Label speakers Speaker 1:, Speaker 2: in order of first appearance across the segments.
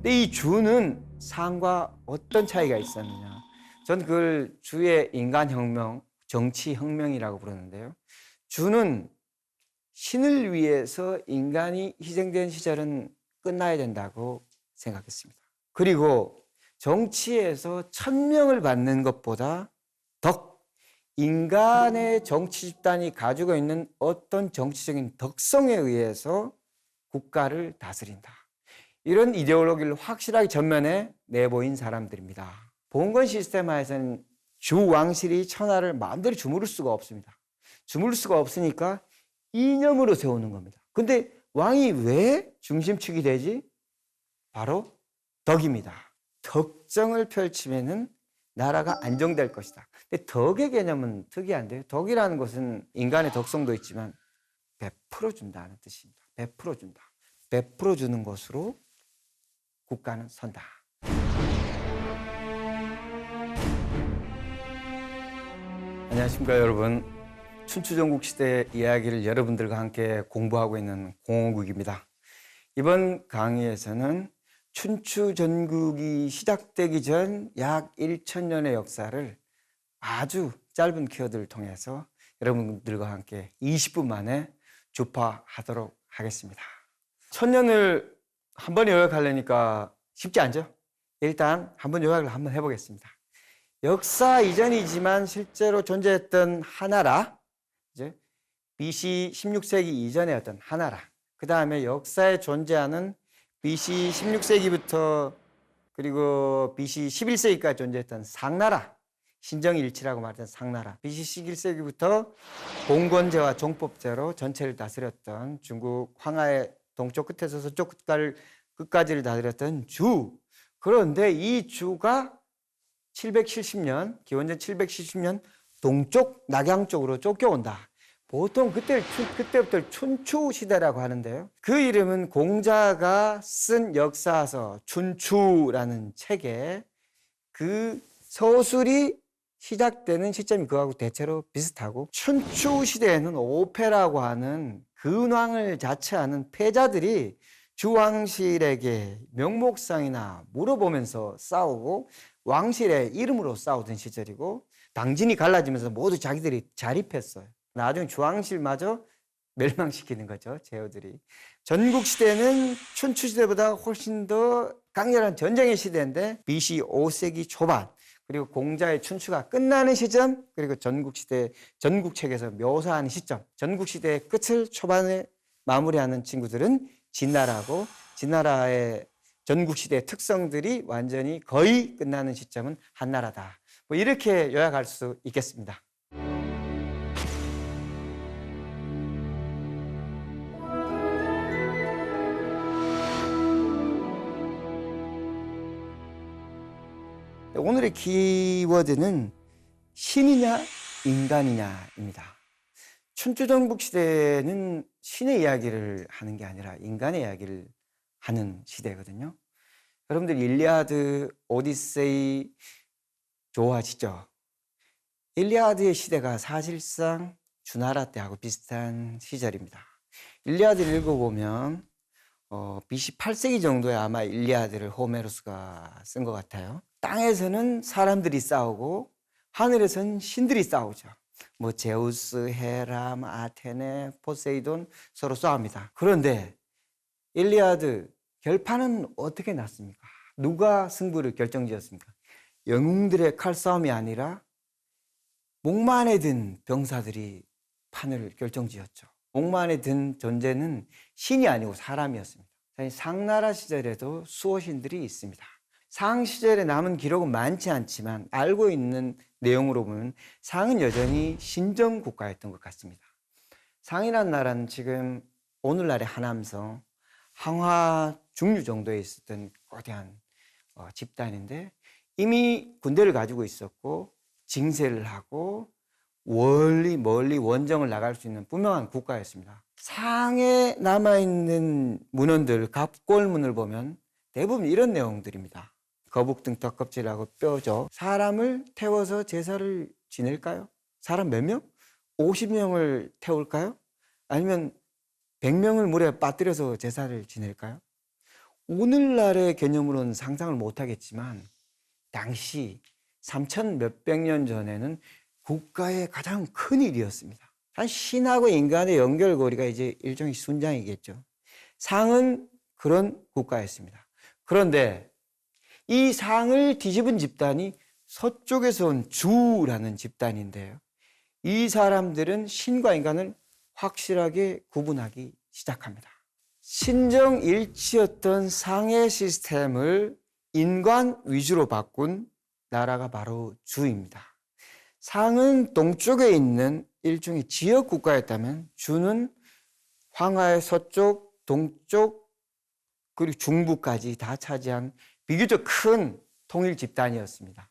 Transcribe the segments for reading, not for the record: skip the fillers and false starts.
Speaker 1: 근데 이 주는 상과 어떤 차이가 있었느냐? 전 그걸 주의 인간혁명, 정치혁명이라고 부르는데요. 주는 신을 위해서 인간이 희생된 시절은 끝나야 된다고 생각했습니다. 그리고 정치에서 천명을 받는 것보다 덕, 인간의 정치 집단이 가지고 있는 어떤 정치적인 덕성에 의해서 국가를 다스린다. 이런 이데올로기를 확실하게 전면에 내보인 사람들입니다. 봉건 시스템 하에서는 주 왕실이 천하를 마음대로 주무를 수가 없습니다. 주무를 수가 없으니까 이념으로 세우는 겁니다. 근데 왕이 왜 중심축이 되지? 바로 덕입니다. 덕정을 펼치면은 나라가 안정될 것이다. 근데 덕의 개념은 특이한데요. 덕이라는 것은 인간의 덕성도 있지만 베풀어 준다는 뜻입니다. 베풀어 준다. 베풀어 주는 것으로 국가는 선다. 안녕하십니까 여러분. 춘추전국 시대 이야기를 여러분들과 함께 공부하고 있는 공호국입니다. 이번 강의에서는 춘추전국이 시작되기 전 약 1000년의 역사를 아주 짧은 키워드를 통해서 여러분들과 함께 20분 만에 주파하도록 하겠습니다. 1000년을 한 번에 요약하려니까 쉽지 않죠? 일단 한번 요약을 한번 해보겠습니다. 역사 이전이지만 실제로 존재했던 하나라, 이제 BC 16세기 이전의 어떤 하나라, 그 다음에 역사에 존재하는 BC 16세기부터 그리고 BC 11세기까지 존재했던 상나라, 신정일치라고 말했던 상나라, BC 11세기부터 봉건제와 종법제로 전체를 다스렸던 중국 황하의 동쪽 끝에서 서쪽 끝까지를 다스렸던 주. 그런데 이 주가 770년, 기원전 770년 동쪽 낙양 쪽으로 쫓겨온다. 보통 그때부터 춘추 시대라고 하는데요. 그 이름은 공자가 쓴 역사서 춘추라는 책에 그 서술이 시작되는 시점이 그거하고 대체로 비슷하고, 춘추 시대에는 오패라고 하는 근왕을 자처하는 패자들이 주왕실에게 명목상이나 물어보면서 싸우고 왕실의 이름으로 싸우던 시절이고, 당진이 갈라지면서 모두 자기들이 자립했어요. 나중에 주왕실마저 멸망시키는 거죠, 제후들이. 전국시대는 춘추시대보다 훨씬 더 강렬한 전쟁의 시대인데 BC 5세기 초반, 그리고 공자의 춘추가 끝나는 시점, 그리고 전국시대, 전국책에서 묘사하는 시점, 전국시대의 끝을 초반에 마무리하는 친구들은 진나라고, 진나라의 전국시대의 특성들이 완전히 거의 끝나는 시점은 한나라다. 뭐 이렇게 요약할 수 있겠습니다. 오늘의 키워드는 신이냐 인간이냐입니다. 춘추전국 시대는 신의 이야기를 하는 게 아니라 인간의 이야기를 하는 시대거든요. 여러분들 일리아드, 오디세이 좋아하시죠? 일리아드의 시대가 사실상 주나라 때하고 비슷한 시절입니다. 일리아드를 읽어보면 BC 8세기 정도에 아마 일리아드를 호메로스가 쓴 것 같아요. 땅에서는 사람들이 싸우고 하늘에서는 신들이 싸우죠. 뭐 제우스, 헤람, 아테네, 포세이돈 서로 싸웁니다. 그런데 일리아드 결판은 어떻게 났습니까? 누가 승부를 결정지었습니까? 영웅들의 칼싸움이 아니라 목마 안에 든 병사들이 판을 결정지었죠. 목마 안에 든 존재는 신이 아니고 사람이었습니다. 상나라 시절에도 수호신들이 있습니다. 상 시절에 남은 기록은 많지 않지만 알고 있는 내용으로 보면 상은 여전히 신정 국가였던 것 같습니다. 상이라는 나라는 지금 오늘날의 하남성, 항화 중류 정도에 있었던 거대한 집단인데, 이미 군대를 가지고 있었고 징세를 하고 멀리 원정을 나갈 수 있는 분명한 국가였습니다. 상에 남아있는 문헌들, 갑골문을 보면 대부분 이런 내용들입니다. 거북등 덕껍질하고 뼈죠. 사람을 태워서 제사를 지낼까요? 사람 몇 명? 50명을 태울까요? 아니면 100명을 물에 빠뜨려서 제사를 지낼까요? 오늘날의 개념으로는 상상을 못하겠지만 당시 3천 몇백 년 전에는 국가의 가장 큰 일이었습니다. 한 신하고 인간의 연결고리가 이제 일종의 순장이겠죠. 상은 그런 국가였습니다. 그런데 이 상을 뒤집은 집단이 서쪽에서 온 주라는 집단인데요. 이 사람들은 신과 인간을 확실하게 구분하기 시작합니다. 신정일치였던 상의 시스템을 인간 위주로 바꾼 나라가 바로 주입니다. 상은 동쪽에 있는 일종의 지역 국가였다면 주는 황하의 서쪽, 동쪽, 그리고 중부까지 다 차지한 비교적 큰 통일 집단이었습니다.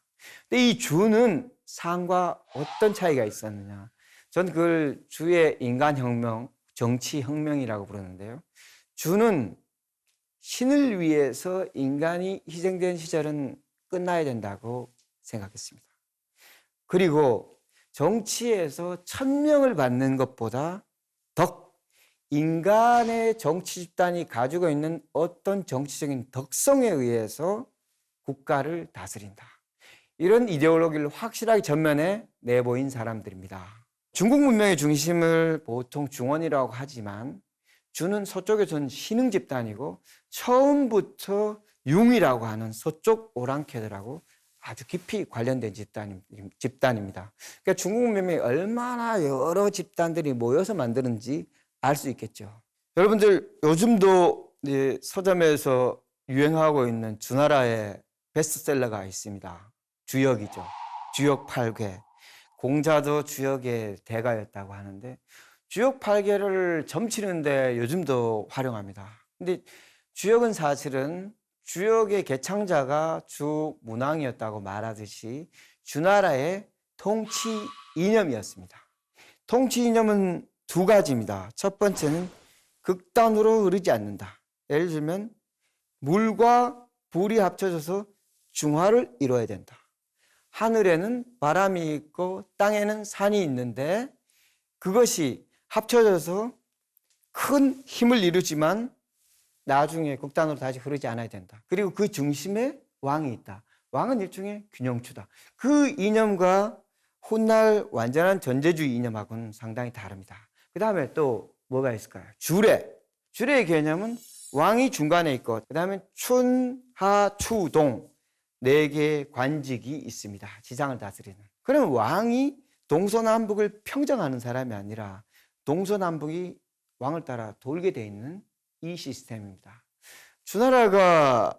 Speaker 1: 근데 이 주는 상과 어떤 차이가 있었느냐? 전 그걸 주의 인간혁명, 정치혁명이라고 부르는데요. 주는 신을 위해서 인간이 희생된 시절은 끝나야 된다고 생각했습니다. 그리고 정치에서 천명을 받는 것보다 덕, 인간의 정치 집단이 가지고 있는 어떤 정치적인 덕성에 의해서 국가를 다스린다. 이런 이데올로기를 확실하게 전면에 내보인 사람들입니다. 중국 문명의 중심을 보통 중원이라고 하지만 주는 서쪽에서는 신흥 집단이고 처음부터 융이라고 하는 서쪽 오랑캐들하고 아주 깊이 관련된 집단입니다. 그러니까 중국 문명이 얼마나 여러 집단들이 모여서 만드는지 알 수 있겠죠. 여러분들 요즘도 서점에서 유행하고 있는 주나라의 베스트셀러가 있습니다. 주역이죠. 주역 8궤. 공자도 주역의 대가였다고 하는데 주역 8궤를 점치는데 요즘도 활용합니다. 근데 주역은 사실은 주역의 개창자가 주문왕이었다고 말하듯이 주나라의 통치 이념이었습니다. 통치 이념은 두 가지입니다. 첫 번째는 극단으로 흐르지 않는다. 예를 들면 물과 불이 합쳐져서 중화를 이루어야 된다. 하늘에는 바람이 있고 땅에는 산이 있는데 그것이 합쳐져서 큰 힘을 이루지만 나중에 극단으로 다시 흐르지 않아야 된다. 그리고 그 중심에 왕이 있다. 왕은 일종의 균형추다. 그 이념과 훗날 완전한 전제주의 이념하고는 상당히 다릅니다. 그 다음에 또 뭐가 있을까요? 주례. 주례의 개념은 왕이 중간에 있고 그 다음에 춘, 하, 추, 동 네 개의 관직이 있습니다. 지상을 다스리는. 그러면 왕이 동서남북을 평정하는 사람이 아니라 동서남북이 왕을 따라 돌게 돼 있는 이 시스템입니다. 주나라가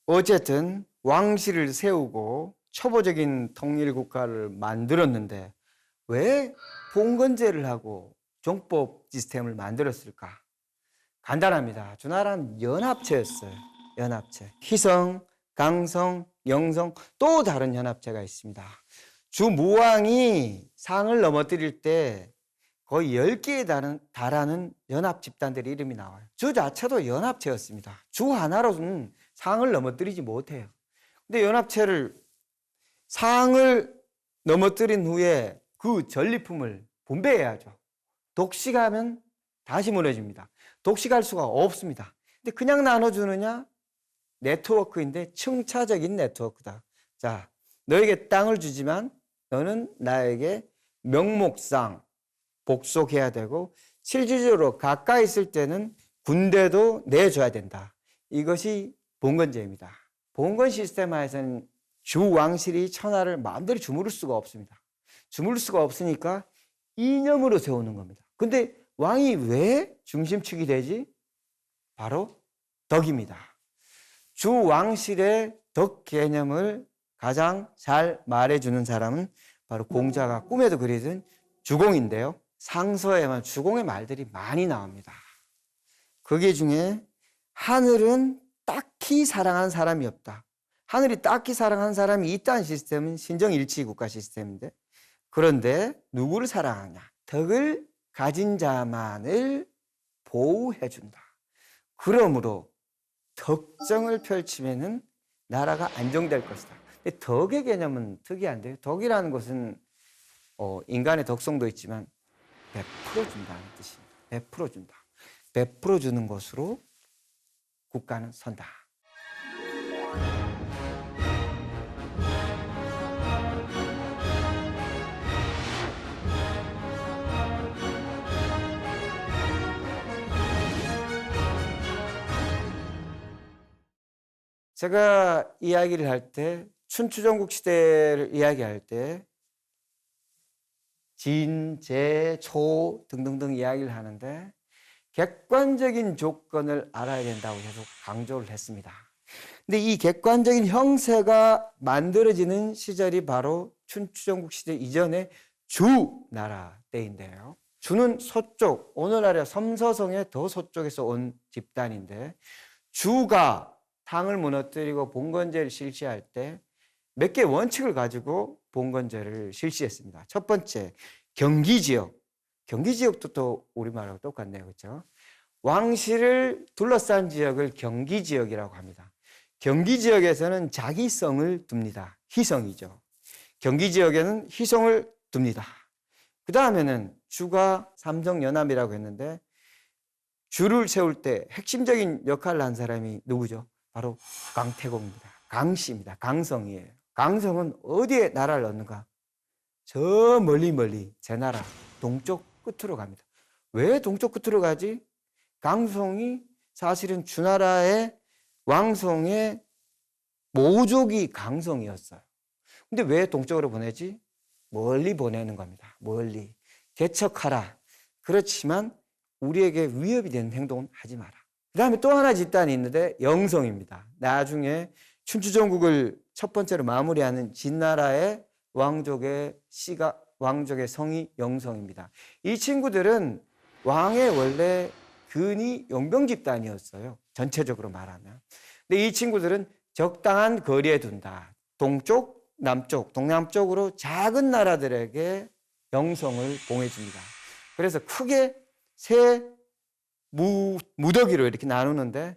Speaker 1: 어쨌든 왕실을 세우고 초보적인 통일 국가를 만들었는데 왜 봉건제를 하고 종법 시스템을 만들었을까? 간단합니다. 주나라는 연합체였어요. 연합체. 희성, 강성, 영성 또 다른 연합체가 있습니다. 주무왕이 상을 넘어뜨릴 때 거의 10개에 달하는 연합 집단들의 이름이 나와요. 주 자체도 연합체였습니다. 주 하나로는 상을 넘어뜨리지 못해요. 근데 연합체를 상을 넘어뜨린 후에 그 전리품을 분배해야죠. 독식하면 다시 무너집니다. 독식할 수가 없습니다. 근데 그냥 나눠주느냐? 네트워크인데 층차적인 네트워크다. 자, 너에게 땅을 주지만 너는 나에게 명목상 복속해야 되고 실질적으로 가까이 있을 때는 군대도 내줘야 된다. 이것이 봉건제입니다. 봉건 시스템 하에서는 주 왕실이 천하를 마음대로 주무를 수가 없습니다. 주무를 수가 없으니까 이념으로 세우는 겁니다. 근데 왕이 왜 중심축이 되지? 바로 덕입니다. 주 왕실의 덕 개념을 가장 잘 말해주는 사람은 바로 공자가 꿈에도 그리던 주공인데요. 상서에만 주공의 말들이 많이 나옵니다. 거기 중에 하늘은 딱히 사랑한 사람이 없다. 하늘이 딱히 사랑한 사람이 있다는 시스템은 신정일치 국가 시스템인데 그런데 누구를 사랑하냐? 덕을 가진 자만을 보호해준다. 그러므로 덕정을 펼치면은 나라가 안정될 것이다. 근데 덕의 개념은 특이한데요. 덕이라는 것은 인간의 덕성도 있지만 베풀어 준다는 뜻입니다. 베풀어 준다. 베풀어 주는 것으로 국가는 선다. 제가 이야기를 할 때 춘추전국 시대를 이야기할 때 진, 제, 초 등등등 이야기를 하는데 객관적인 조건을 알아야 된다고 계속 강조를 했습니다. 근데 이 객관적인 형세가 만들어지는 시절이 바로 춘추전국 시대 이전의 주나라 때인데요. 주는 서쪽, 오늘날의 섬서성의 더 서쪽에서 온 집단인데 주가 당을 무너뜨리고 봉건제를 실시할 때 몇 개의 원칙을 가지고 봉건제를 실시했습니다. 첫 번째, 경기지역. 경기지역도 또 우리말하고 똑같네요. 그렇죠? 왕실을 둘러싼 지역을 경기지역이라고 합니다. 경기지역에서는 자기성을 둡니다. 희성이죠. 경기지역에는 희성을 둡니다. 그 다음에는 주가 삼성연합이라고 했는데 주를 세울 때 핵심적인 역할을 한 사람이 누구죠? 바로 강태공입니다. 강씨입니다. 강성이에요. 강성은 어디에 나라를 얻는가? 저 멀리 제 나라 동쪽 끝으로 갑니다. 왜 동쪽 끝으로 가지? 강성이 사실은 주나라의 왕성의 모족이 강성이었어요. 근데 왜 동쪽으로 보내지? 멀리 보내는 겁니다. 멀리. 개척하라. 그렇지만 우리에게 위협이 되는 행동은 하지 마라. 그 다음에 또 하나 집단이 있는데 영성입니다. 나중에 춘추전국을 첫 번째로 마무리하는 진나라의 왕족의 성이 영성입니다. 이 친구들은 왕의 원래 근위 용병 집단이었어요. 전체적으로 말하면. 근데 이 친구들은 적당한 거리에 둔다. 동쪽, 남쪽, 동남쪽으로 작은 나라들에게 영성을 봉해줍니다. 그래서 크게 세 무더기로 이렇게 나누는데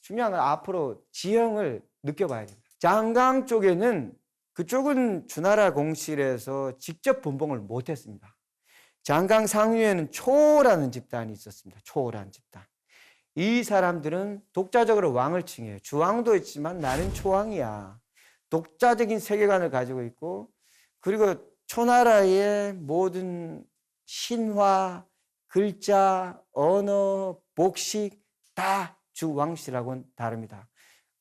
Speaker 1: 중요한 건 앞으로 지형을 느껴봐야 됩니다. 장강 쪽에는 그쪽은 주나라 공실에서 직접 분봉을 못했습니다. 장강 상류에는 초라는 집단이 있었습니다. 초라는 집단. 이 사람들은 독자적으로 왕을 칭해요. 주왕도 있지만 나는 초왕이야. 독자적인 세계관을 가지고 있고 그리고 초나라의 모든 신화, 글자, 언어, 복식 다 주왕실하고는 다릅니다.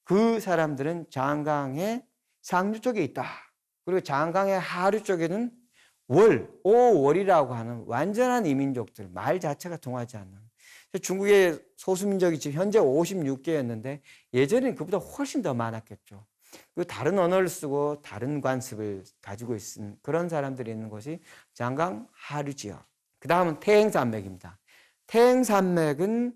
Speaker 1: 그 사람들은 장강의 상류 쪽에 있다. 그리고 장강의 하류 쪽에는 오월이라고 하는 완전한 이민족들, 말 자체가 통하지 않는. 중국의 소수민족이 지금 현재 56개였는데 예전에는 그보다 훨씬 더 많았겠죠. 그 다른 언어를 쓰고 다른 관습을 가지고 있는 그런 사람들이 있는 곳이 장강 하류 지역. 그 다음은 태행산맥입니다. 태행산맥은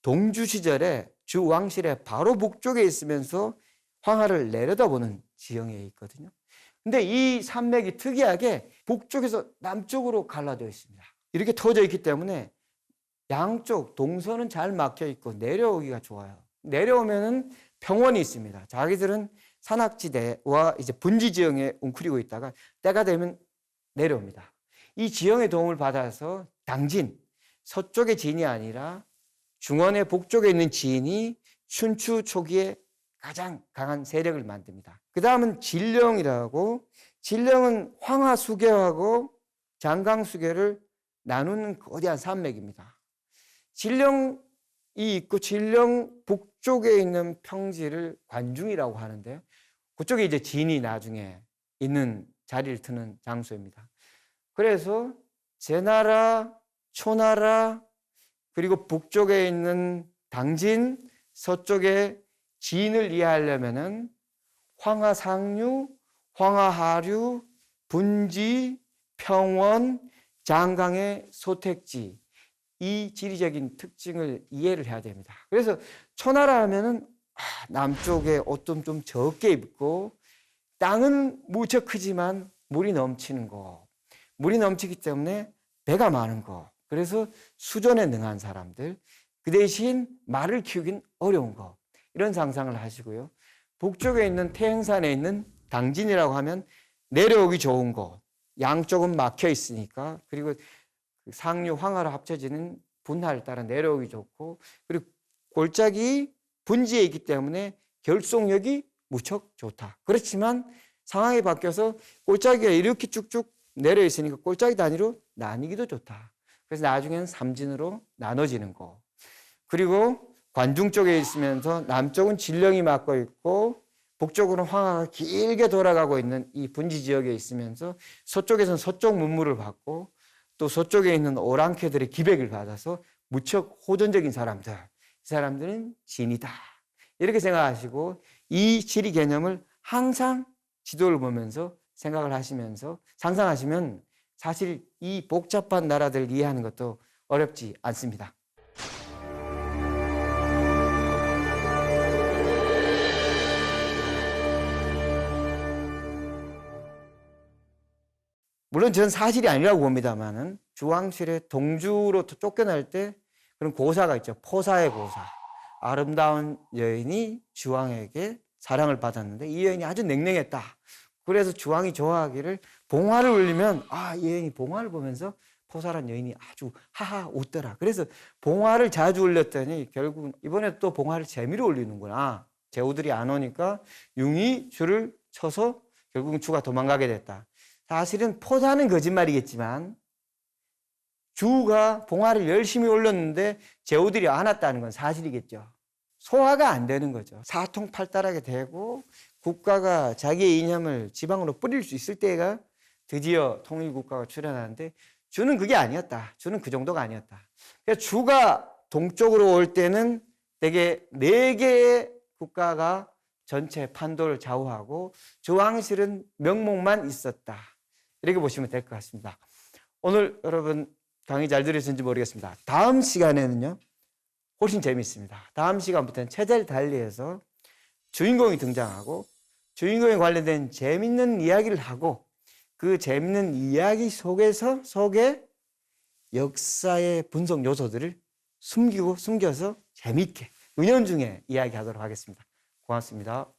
Speaker 1: 동주 시절에 주 왕실의 바로 북쪽에 있으면서 황하를 내려다보는 지형에 있거든요. 근데 이 산맥이 특이하게 북쪽에서 남쪽으로 갈라져 있습니다. 이렇게 터져 있기 때문에 양쪽 동선은 잘 막혀 있고 내려오기가 좋아요. 내려오면은 평원이 있습니다. 자기들은 산악지대와 이제 분지 지형에 웅크리고 있다가 때가 되면 내려옵니다. 이 지형의 도움을 받아서 당진, 서쪽의 진이 아니라 중원의 북쪽에 있는 진이 춘추 초기에 가장 강한 세력을 만듭니다. 그 다음은 진령이라고, 진령은 황하수계하고 장강수계를 나누는 거대한 산맥입니다. 진령이 있고 진령 북쪽에 있는 평지를 관중이라고 하는데요. 그쪽에 이제 진이 나중에 있는 자리를 트는 장소입니다. 그래서 제나라, 초나라, 그리고 북쪽에 있는 당진, 서쪽에 진을 이해하려면은 황하상류, 황하하류, 분지, 평원, 장강의 소택지 이 지리적인 특징을 이해를 해야 됩니다. 그래서 초나라 하면은 남쪽에 옷도 좀 적게 입고 땅은 무척 크지만 물이 넘치는 거, 물이 넘치기 때문에 배가 많은 거, 그래서 수전에 능한 사람들, 그 대신 말을 키우긴 어려운 거 이런 상상을 하시고요. 북쪽에 있는 태행산에 있는 당진이라고 하면 내려오기 좋은 곳, 양쪽은 막혀 있으니까, 그리고 상류 황하로 합쳐지는 분하를 따라 내려오기 좋고, 그리고 골짜기 분지에 있기 때문에 결속력이 무척 좋다. 그렇지만 상황이 바뀌어서 골짜기가 이렇게 쭉쭉 내려 있으니까 골짜기 단위로 나뉘기도 좋다. 그래서 나중에는 삼진으로 나눠지는 거. 그리고 관중 쪽에 있으면서 남쪽은 진령이 막고 있고 북쪽으로는 황하가 길게 돌아가고 있는 이 분지 지역에 있으면서 서쪽에서는 서쪽 문물을 받고 또 서쪽에 있는 오랑캐들의 기백을 받아서 무척 호전적인 사람들. 이 사람들은 진이다. 이렇게 생각하시고 이 지리 개념을 항상 지도를 보면서 생각을 하시면서 상상하시면 사실 이 복잡한 나라들을 이해하는 것도 어렵지 않습니다. 물론 저는 사실이 아니라고 봅니다만은 주왕실의 동주로 쫓겨날 때 그런 고사가 있죠. 포사의 고사. 아름다운 여인이 주왕에게 사랑을 받았는데 이 여인이 아주 냉랭했다. 그래서 주왕이 좋아하기를 봉화를 울리면 이 여인이 봉화를 보면서 포사란 여인이 아주 하하 웃더라. 그래서 봉화를 자주 울렸더니 결국 이번에 또 봉화를 재미로 울리는구나. 제후들이 안 오니까 융이 줄을 쳐서 결국은 주가 도망가게 됐다. 사실은 포사는 거짓말이겠지만 주가 봉화를 열심히 올렸는데 제후들이 안 왔다는 건 사실이겠죠. 소화가 안 되는 거죠. 사통팔달하게 되고 국가가 자기의 이념을 지방으로 뿌릴 수 있을 때가 드디어 통일국가가 출현하는데 주는 그게 아니었다. 주는 그 정도가 아니었다. 그러니까 주가 동쪽으로 올 때는 대개 4개의 국가가 전체 판도를 좌우하고 주왕실은 명목만 있었다. 이렇게 보시면 될 것 같습니다. 오늘 여러분 강의 잘 들으셨는지 모르겠습니다. 다음 시간에는요. 훨씬 재미있습니다. 다음 시간부터는 체제를 달리해서 주인공이 등장하고 주인공에 관련된 재밌는 이야기를 하고 그 재밌는 이야기 속에 역사의 분석 요소들을 숨겨서 재미있게 은연중에 이야기하도록 하겠습니다. 고맙습니다.